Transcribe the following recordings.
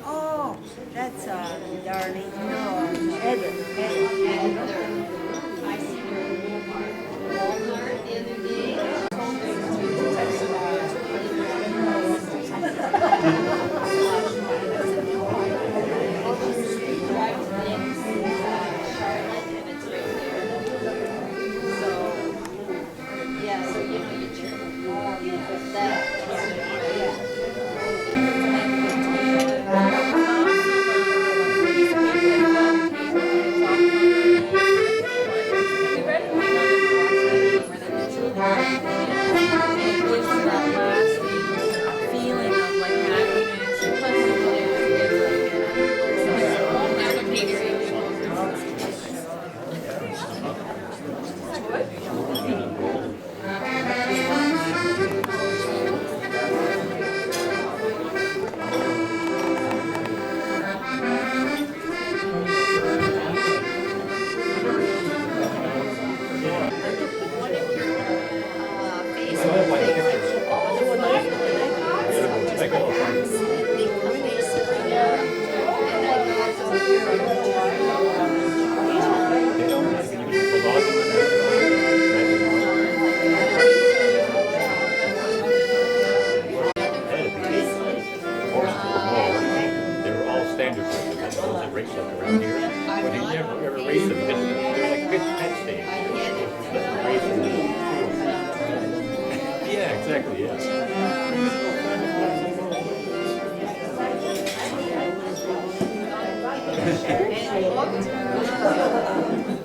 Oh, that's darling. No, Heather.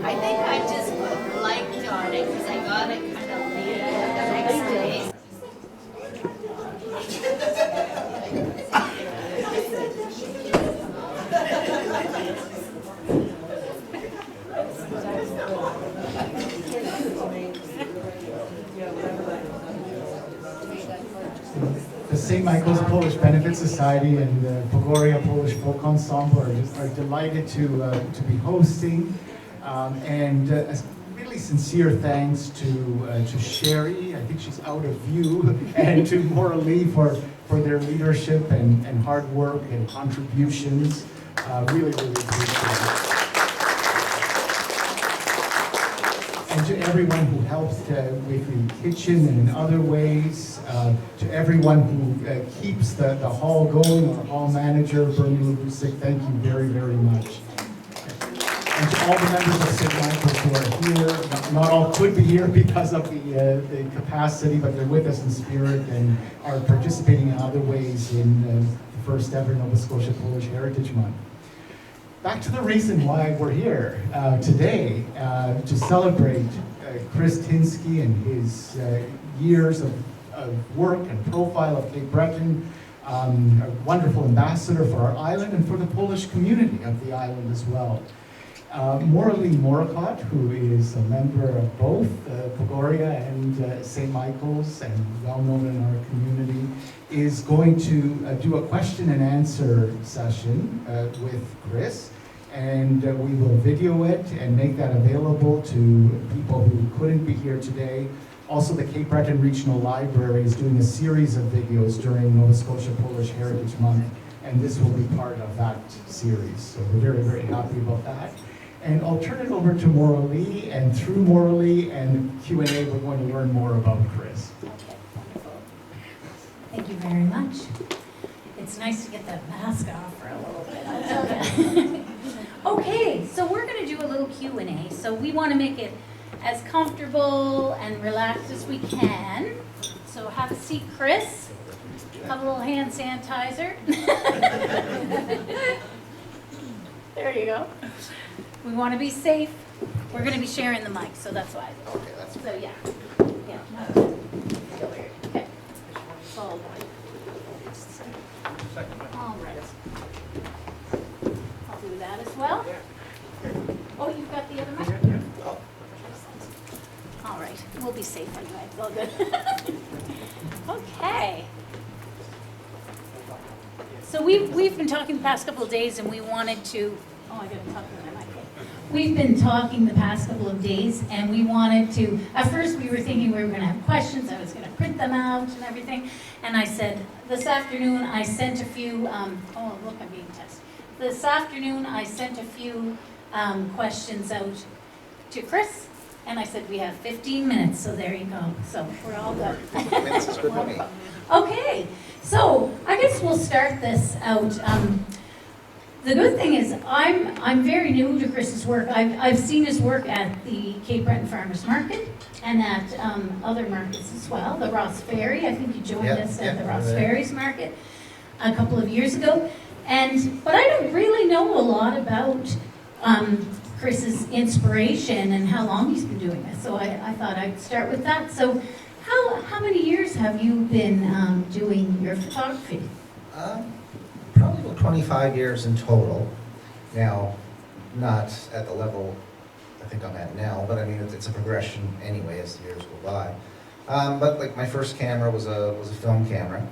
I think I just liked on it because I got it kind of late the next day. The St. Michael's Polish Benefit Society and the Pogoria Polish Folk Ensemble are delighted to be hosting, and a really sincere thanks to Sherry, I think she's out of view, and to Maura Lee for their leadership and hard work and contributions. Really appreciate it. And to everyone who helped with the kitchen and in other ways, to everyone who keeps the hall going, our hall manager, Bernie Lubusik, thank you very, very much. And to all the members of St. Michael's who are here, not all could be here because of the capacity, but they're with us in spirit and are participating in other ways in the first ever Nova Scotia Polish Heritage Month. Back to the reason why we're here today, to celebrate Chris Tinsky and his years of work and profile of Cape Breton, a wonderful ambassador for our island and for the Polish community of the island as well. Maura Lee Morakot, who is a member of both Pogoria and St. Michael's and well known in our community, is going to do a question and answer session with Chris, and we will video it and make that available to people who couldn't be here today. Also, the Cape Breton Regional Library is doing a series of videos during Nova Scotia Polish Heritage Month, and this will be part of that series. So we're very, very happy about that. And I'll turn it over to Maura Lee, and through Maura Lee and Q&A, we're going to learn more about Chris. Okay, wonderful. Thank you very much. It's nice to get that mask off for a little bit, I'll tell you. Okay, so we're going to do a little Q&A. So we want to make it as comfortable and relaxed as we can. So have a seat, Chris. Have a little hand sanitizer. There you go. We want to be safe. We're going to be sharing the mic, so that's why. Okay, that's So yeah. Okay. Fold. All right. I'll do that as well. be safe anyway. It's all good. Okay. So we've been talking the past couple of days, and we wanted to. Oh, I got to talk to my mic. We've been talking the past couple of days, and we wanted to. At first, we were thinking we were going to have questions. I was going to print them out and everything. And I said this afternoon I sent a few. Oh, look, I'm being tested. This afternoon I sent a few questions out to Chris. And I said, we have 15 minutes, so there you go. So we're all good. Minutes is good for me. Okay, so I guess we'll start this out. The good thing is I'm very new to Chris's work. I've seen his work at the Cape Breton Farmers Market and at other markets as well. The Ross Ferry, I think you joined us at the Ross Ferry's market a couple of years ago. But I don't really know a lot about Chris's inspiration and how long he's been doing this. So I thought I'd start with that. So how many years have you been doing your photography? Probably about 25 years in total. Now, not at the level I think I'm at now, but I mean, it's a progression anyway as the years go by. But like my first camera was a film camera,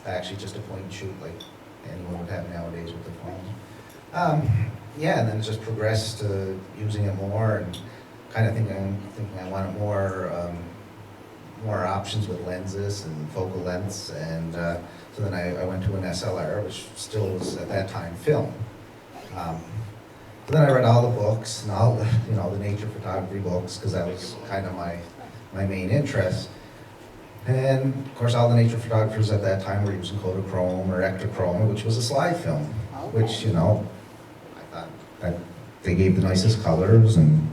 actually just a point and shoot like anyone would have nowadays with the phone. Yeah, and then just progressed to using it more and kind of thinking I wanted more options with lenses and focal lengths, and so then I went to an SLR, which still was at that time film. But then I read all the books and all the the nature photography books because that was kind of my main interest. And of course, all the nature photographers at that time were using Kodachrome or Ektachrome, which was a slide film, which I thought that they gave the nicest colors, and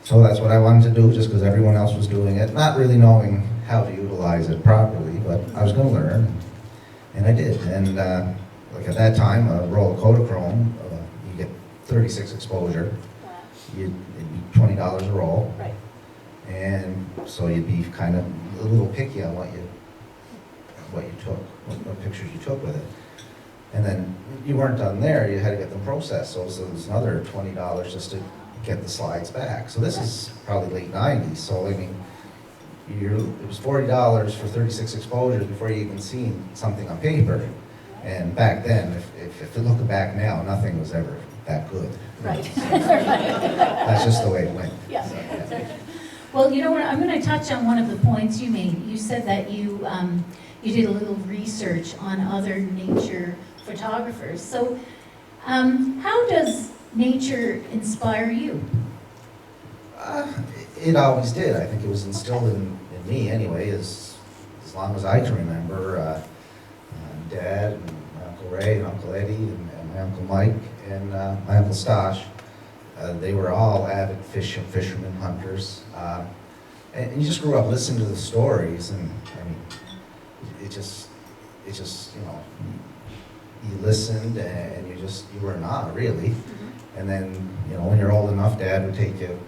so that's what I wanted to do, just because everyone else was doing it, not really knowing how to utilize it properly, but I was going to learn, and I did. And like at that time, a roll of Kodachrome, you get 36 exposure. It'd be $20 a roll. Right. And so you'd be kind of a little picky on what you took, what pictures you took with it. And then you weren't done there, you had to get them processed, so it was another $20 just to get the slides back. So this is probably late 90s, so I mean, it was $40 for 36 exposures before you even seen something on paper. And back then, if you look back now, nothing was ever that good. Right. That's just the way it went. Yeah. So, yeah. Well, you know what, I'm going to touch on one of the points you made. You said that you did a little research on other nature photographers. So how does nature inspire you? It always did. I think it was instilled in me anyway, as long as I can remember. Dad and my Uncle Ray and Uncle Eddie and my Uncle Mike and my Uncle Stosh, they were all avid fishermen, hunters. And you just grew up listening to the stories, and I mean, it just you listened and you were in awe, really. Mm-hmm. And then, when you're old enough, Dad would take you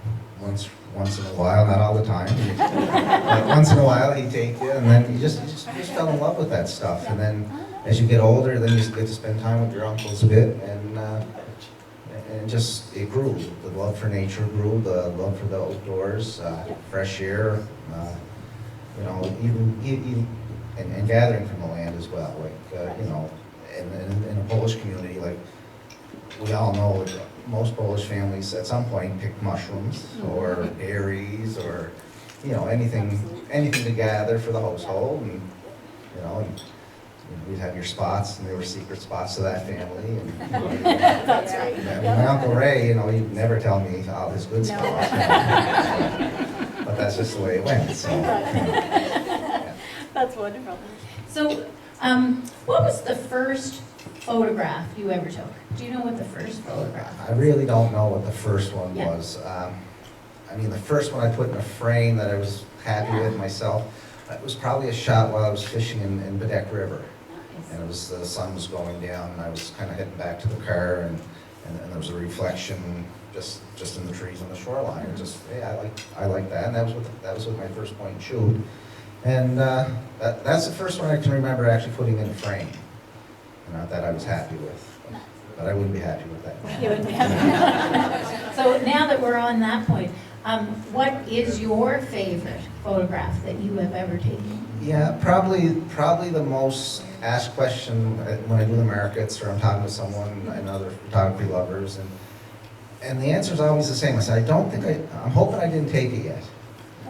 once in a while, not all the time, but once in a while he'd take you, and then you just fell in love with that stuff. And then as you get older, then you get to spend time with your uncles a bit, and just it grew. The love for nature grew, the love for the outdoors, fresh air, even and gathering from the land as well. Like in a Polish community, like we all know, most Polish families at some point pick mushrooms or berries or anything to gather for the household, and we'd have your spots, and they were secret spots to that family. And, That's right. My Uncle Ray, he'd never tell me all his good spots, but that's just the way it went. So, That's wonderful. So, what was the first photograph you ever took? Do you know what the first photograph was? I really don't know what the first one Yeah. was. The first one I put in a frame that I was happy with myself, it was probably a shot while I was fishing in Badek River. And the sun was going down, and I was kind of heading back to the car, and there was a reflection just in the trees on the shoreline. And I like that, and that was with my first point and shoot. And that's the first one I can remember actually putting in a frame, that I was happy with. But I wouldn't be happy with that. You wouldn't be happy. So now that we're on that point, What is your favorite photograph that you have ever taken? Yeah, probably the most asked question when I do the markets or I'm talking to someone and other photography lovers, and the answer is always the same. I said, I'm hoping I didn't take it yet.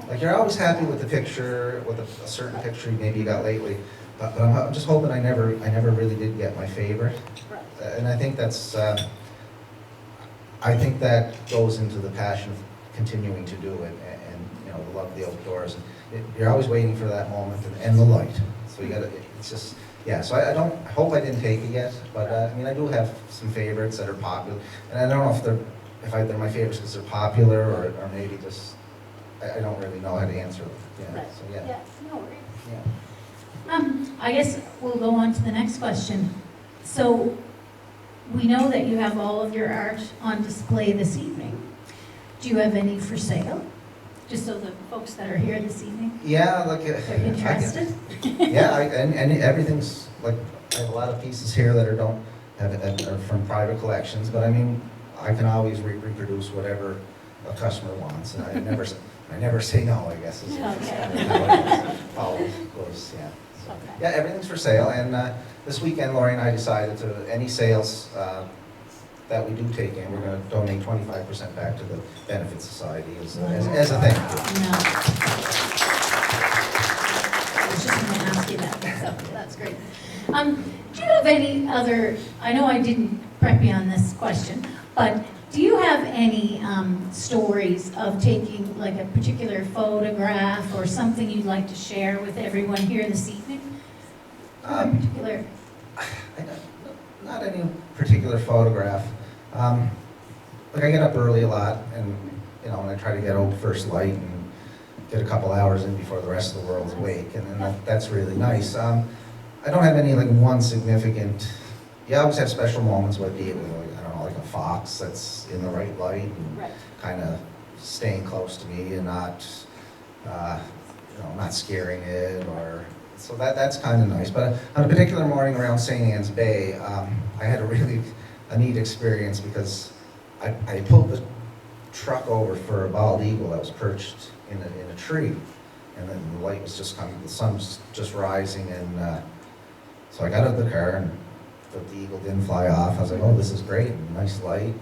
Like, you're always happy with the picture, with a certain picture maybe you got lately, but I'm just hoping I never really did get my favorite. And I think that goes into the passion of continuing to do it, and you know, the love of the outdoors. You're always waiting for that moment and the light. So you gotta, it's just, yeah, so I hope I didn't take it yet, but I mean, I do have some favorites that are popular, and I don't know if they're my favorites because they're popular, or maybe just, I don't really know how to answer them. Yeah, Right. so yeah. Yeah, no worries. Yeah. I guess we'll go on to the next question. So, we know that you have all of your art on display this evening. Do you have any for sale? Just so the folks that are here this evening Yeah, like, are interested? yeah, and everything's, like, I have a lot of pieces here that are from private collections, but I mean, I can always reproduce whatever a customer wants, and I never say no, I guess. Okay. Always goes, yeah. So, Okay. yeah, everything's for sale, and this weekend, Lori and I decided any sales that we do take in, we're gonna donate 25% back to the Benefit Society as a thank you. No. I was just going to ask you that, so that's great. Do you have any other, I know I didn't prep you on this question, but do you have any stories of taking like a particular photograph or something you'd like to share with everyone here this evening? A particular... Not any particular photograph. Like, I get up early a lot, and you know, and I try to get out first light and get a couple hours in before the rest of the world's awake, and then that's really nice. I don't have any like one significant. You always have special moments, whether it with like, I don't know, like a fox that's in the right light and Right. kind of staying close to me and not, not scaring it, or so that's kind of nice. But on a particular morning around St. Anne's Bay, I had a neat experience because I pulled the truck over for a bald eagle that was perched in a tree, and then the light was just coming, the sun's just rising, and so I got out of the car and the eagle didn't fly off. I was like, oh, this is great, nice light.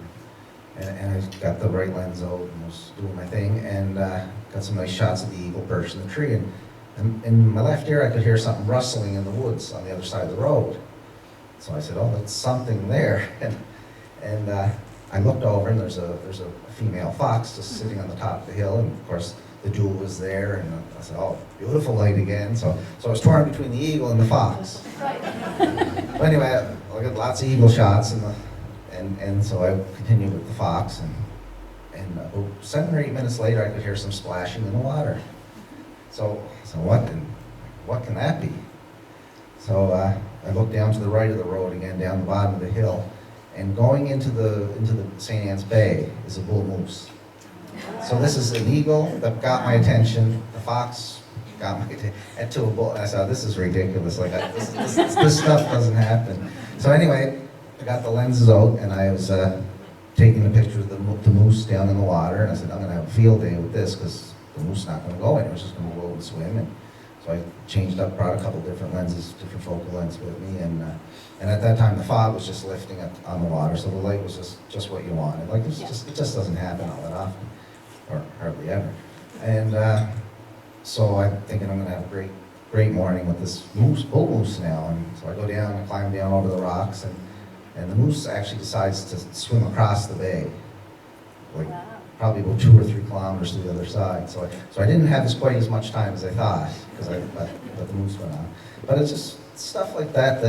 And I got the right lens out and was doing my thing, and got some nice shots of the eagle perched in the tree. And in my left ear, I could hear something rustling in the woods on the other side of the road. So I said, oh, that's something there. And I looked over, and there's a female fox just sitting on the top of the hill, and of course the jewel was there, and I said, oh, beautiful light again. So I was torn between the eagle and the fox. But anyway, I got lots of eagle shots, and so I continued with the fox, and about 7 or 8 minutes later, I could hear some splashing in the water. So what can that be? So I looked down to the right of the road again, down the bottom of the hill, and going into the St. Anne's Bay is a bull moose. So this is an eagle that got my attention. The fox got my attention. And to a bull, and I said, this is ridiculous. Like this stuff doesn't happen. So anyway, I got the lenses out, and I was taking a picture of the moose down in the water, and I said, I'm going to have a field day with this because the moose is not going to go in. It was just going to go and swim. And so I changed up, brought a couple different lenses, different focal lengths with me, and at that time the fog was just lifting up on the water, so the light was just what you wanted. Like, it just doesn't happen all that often, or hardly ever. And so I'm thinking I'm going to have a great morning with this bull moose now. And so I go down and climb down over the rocks, and the moose actually decides to swim across the bay, like probably about 2 or 3 kilometers to the other side. So I didn't have quite as much time as I thought, because I let the moose went on. But it's just stuff like that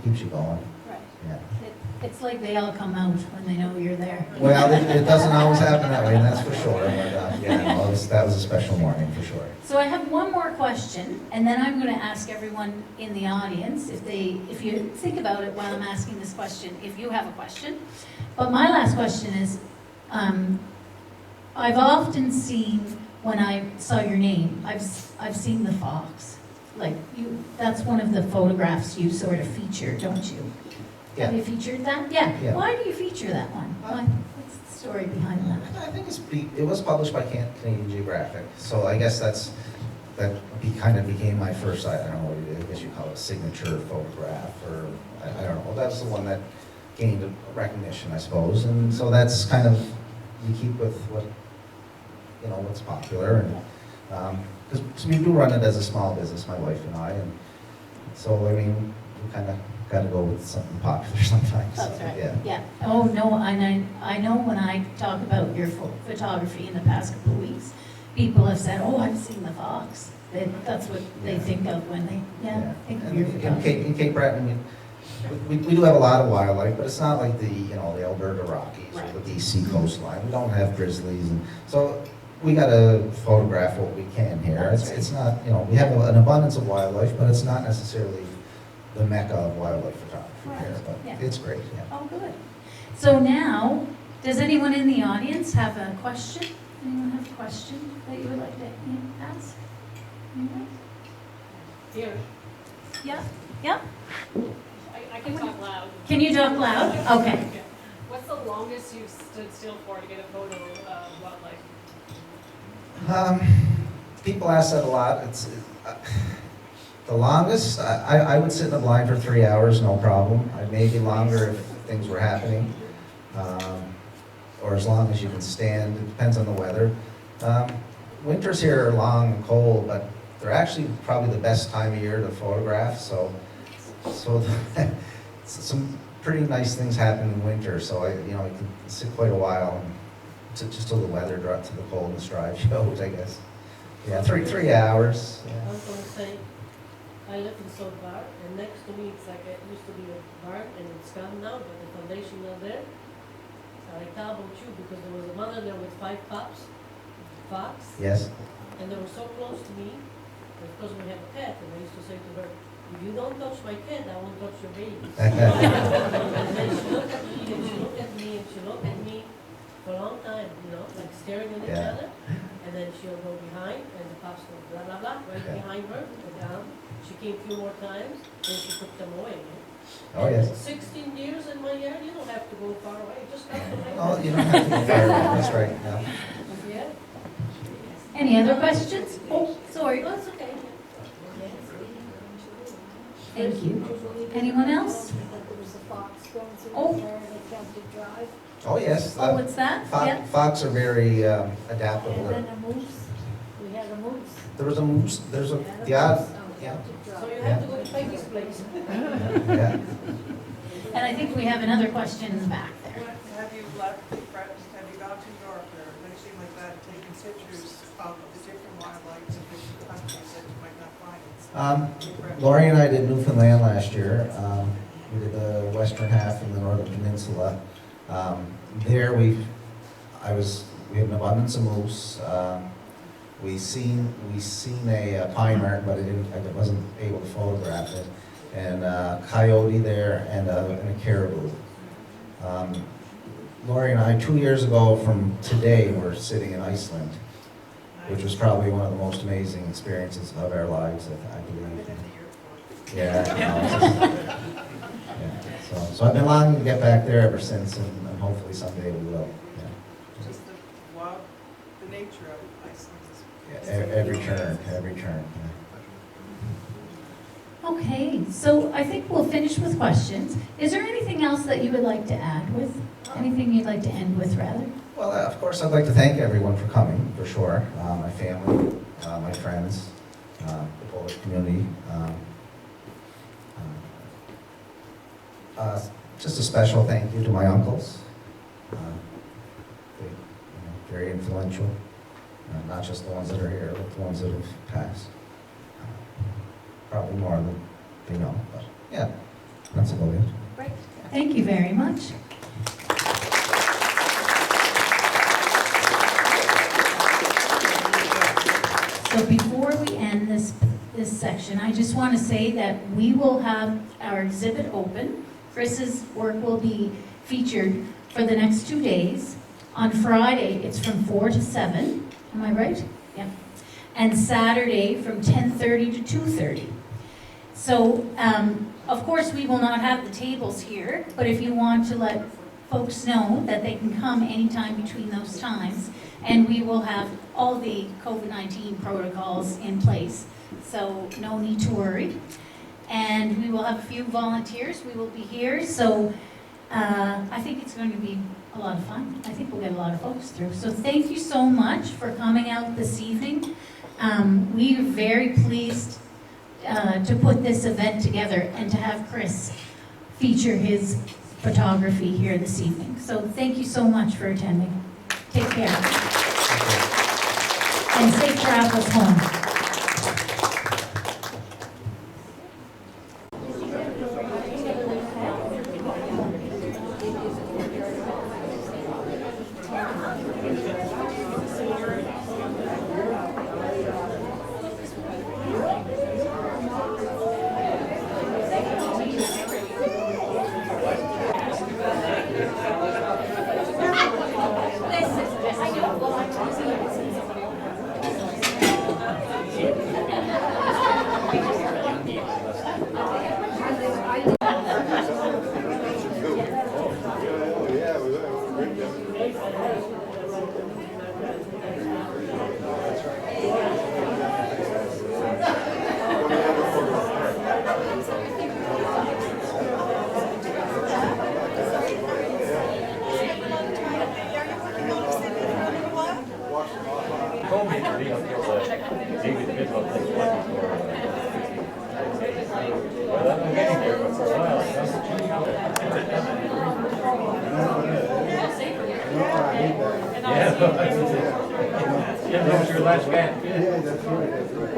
keeps you going. Right. Yeah. It's like they all come out when they know you're there. Well, it doesn't always happen that way, and that's for sure. But that was a special morning for sure. So I have one more question, and then I'm going to ask everyone in the audience if you think about it while I'm asking this question, if you have a question. But my last question is, I've often seen, when I saw your name, I've seen the fox. Like, that's one of the photographs you sort of feature, don't you? Yeah. Have you featured that? Yeah. Yeah. Why do you feature that one? Why? What's the story behind that? I think it was published by Canadian Geographic, so I guess that kind of became my first, I don't know, I guess you call it signature photograph, or I don't know, that's the one that gained recognition, I suppose, and so that's kind of, you keep with what, you know, what's popular, and, because we do run it as a small business, my wife and I, and so, I mean, we kind of got to go with something popular sometimes. That's so, right. Yeah. Yeah. Oh, no, and I know when I talk about your photography in the past couple of weeks, people have said, oh, I've seen the fox. That's what they think of when they, think of And your photography. in Cape Breton, we do have a lot of wildlife, but it's not like the, you know, the Alberta Rockies or the BC coastline. We don't have grizzlies, and so we got to photograph what we can here. It's not, you know, we have an abundance of wildlife, but it's not necessarily the mecca of wildlife photography here, but Yeah. it's great, yeah. Oh, good. So now, does anyone in the audience have a question? Anyone have a question that you would like to ask? Anyone? Here, Yeah, yeah. I can talk loud. Can you talk loud? Okay. Okay. What's the longest you've stood still for to get a photo of wildlife? People ask that a lot. The longest, I would sit in the blind for 3 hours, no problem. I may be longer if things were happening, or as long as you can stand. It depends on the weather. Winters here are long and cold, but they're actually probably the best time of year to photograph. So some pretty nice things happen in winter. So you can sit quite a while, just till the weather drops to the coldness drives you out, I guess. Yeah, 3 hours. I Yeah. was gonna say, I live in South Bar, and next to me, it's like, it used to be a barn, and it's gone now, but the foundation not there. So I thought about you, because there was a mother there with 5 pups, fox, Yes. and they were so close to me, and of course we have a cat, and I used to say to her, if you don't touch my cat, I won't touch your baby. And then she looked at me, and she looked at me, and she looked at me for a long time, like staring at each Yeah. other. And then she'll go behind, and the pups go blah, blah, blah, right Yeah. behind her, go down. She came a few more times, then she took them away. Oh, yes. 16 years in my yard, you don't have to go far away, just come to my Oh, house. you don't have to go far away. That's right. Yeah. Yeah, Any other questions? Oh, sorry. that's okay. Thank you. Anyone else? There was a fox going through Oh. there that Celtic Drive, Oh, yes. Oh, what's that? Yeah. Fox are very adaptable. and then a moose, we had a moose. There was a moose. There's a We had a yeah. moose on Yeah. Celtic Drive. So you have to go to Peggy's place. Yeah. And I think we have another question in the back there. Have you left the forest, have you gone to Europe or anything like that, taking pictures of the different wildlife in different countries that you might not find? Lori and I did Newfoundland last year. We did the western half and the northern peninsula. There we had an abundance of moose. We seen a pine marten, but I wasn't able to photograph it. And coyote there and a caribou. Lori and I, 2 years ago from today, were sitting in Iceland, which was probably one of the most amazing experiences of our lives, I believe. Yeah. Yeah. So I've been longing to get back there ever since, and hopefully someday we will. Just the nature of Iceland is. Yeah. Every turn. Yeah. Okay, so I think we'll finish with questions. Is there anything else that you would like to add with? Anything you'd like to end with, rather? Well, of course, I'd like to thank everyone for coming, for sure. My family, my friends, the Polish community. Just a special thank you to my uncles. Very influential, not just the ones that are here, but the ones that have passed. Probably more than they know, but yeah, that's about it. Great. Thank you very much. So before we end this section, I just want to say that we will have our exhibit open. Chris's work will be featured for the next 2 days. On Friday, it's from 4 to 7. Am I right? Yeah. And Saturday from 10:30 to 2:30. So, of course, we will not have the tables here, but if you want to let folks know that they can come anytime between those times, and we will have all the COVID-19 protocols in place, so no need to worry. And we will have a few volunteers. We will be here, so I think it's going to be a lot of fun. I think we'll get a lot of folks through. So thank you so much for coming out this evening. We are very pleased to put this event together and to have Chris feature his photography here this evening. So thank you so much for attending. Take care. And safe travels home. Yeah, that was your last band. Yeah, that's right, that's right.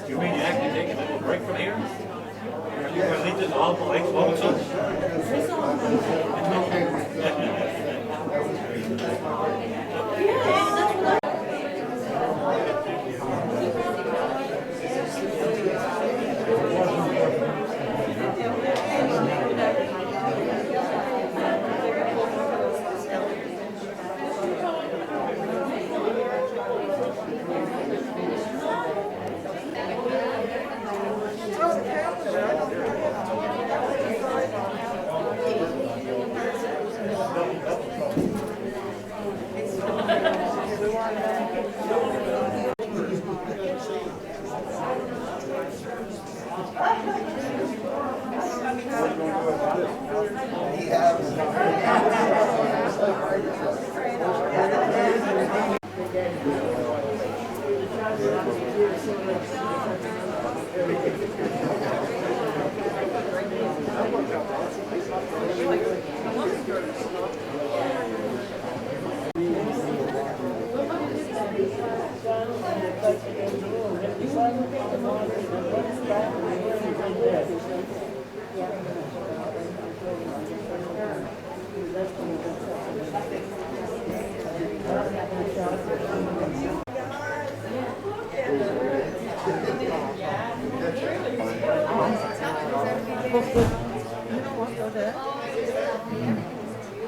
You mean you actually take a little break from here? You're going to leave this all like slow son?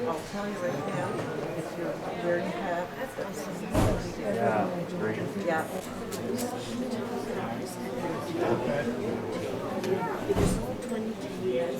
I'll tell you right now, if you're wearing hat, Yeah, great. yeah. It is 22 years.